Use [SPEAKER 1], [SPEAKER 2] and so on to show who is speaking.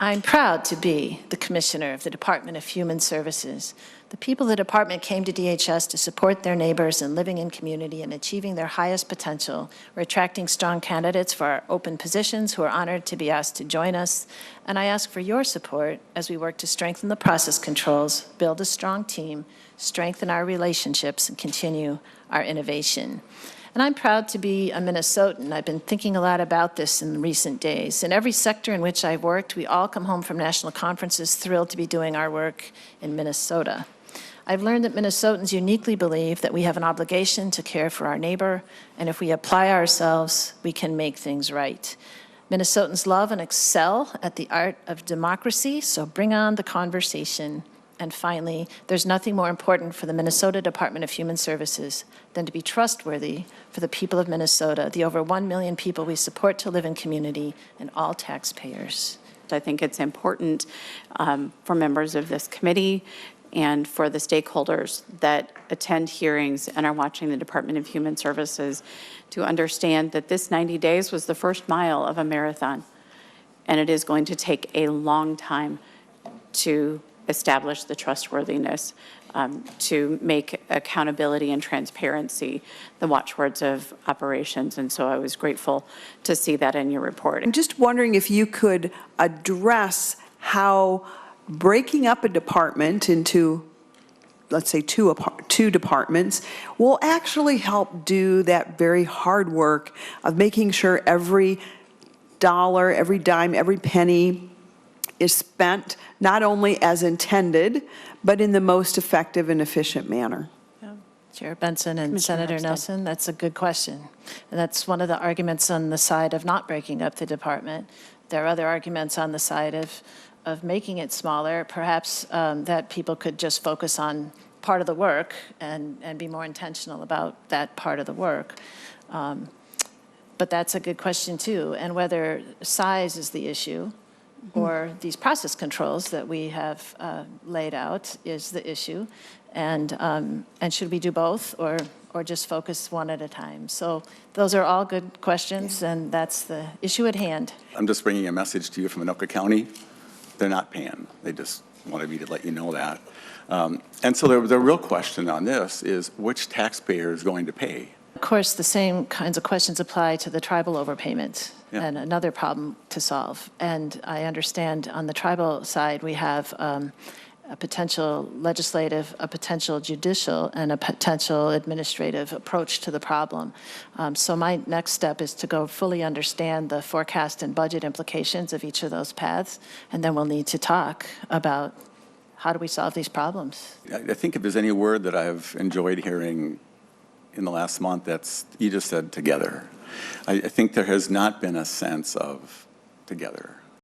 [SPEAKER 1] I'm proud to be the Commissioner of the Department of Human Services. The people of the department came to DHS to support their neighbors in living in community and achieving their highest potential. We're attracting strong candidates for our open positions who are honored to be asked to join us. And I ask for your support as we work to strengthen the process controls, build a strong team, strengthen our relationships, and continue our innovation. And I'm proud to be a Minnesotan. I've been thinking a lot about this in recent days. In every sector in which I've worked, we all come home from national conferences thrilled to be doing our work in Minnesota. I've learned that Minnesotans uniquely believe that we have an obligation to care for our neighbor, and if we apply ourselves, we can make things right. Minnesotans love and excel at the art of democracy, so bring on the conversation. And finally, there's nothing more important for the Minnesota Department of Human Services than to be trustworthy for the people of Minnesota, the over 1 million people we support to live in community, and all taxpayers.
[SPEAKER 2] I think it's important for members of this committee and for the stakeholders that attend hearings and are watching the Department of Human Services to understand that this 90 days was the first mile of a marathon, and it is going to take a long time to establish the trustworthiness, to make accountability and transparency the watchwords of operations. And so I was grateful to see that in your report.
[SPEAKER 3] I'm just wondering if you could address how breaking up a department into, let's say, two departments will actually help do that very hard work of making sure every dollar, every dime, every penny is spent not only as intended, but in the most effective and efficient manner.
[SPEAKER 1] Yeah. Chair Benson and Senator Nelson, that's a good question. And that's one of the arguments on the side of not breaking up the department. There are other arguments on the side of making it smaller, perhaps that people could just focus on part of the work and be more intentional about that part of the work. But that's a good question too, and whether size is the issue or these process controls that we have laid out is the issue, and should we do both or just focus one at a time? So those are all good questions, and that's the issue at hand.
[SPEAKER 4] I'm just bringing a message to you from Anoka County. They're not paying. They just wanted me to let you know that. And so the real question on this is which taxpayer is going to pay?
[SPEAKER 1] Of course, the same kinds of questions apply to the tribal overpayment. Yeah. And another problem to solve. And I understand on the tribal side, we have a potential legislative, a potential judicial, and a potential administrative approach to the problem. So my next step is to go fully understand the forecast and budget implications of each of those paths, and then we'll need to talk about how do we solve these problems.
[SPEAKER 4] I think if there's any word that I've enjoyed hearing in the last month, that's, you just said together. I think there has not been a sense of together.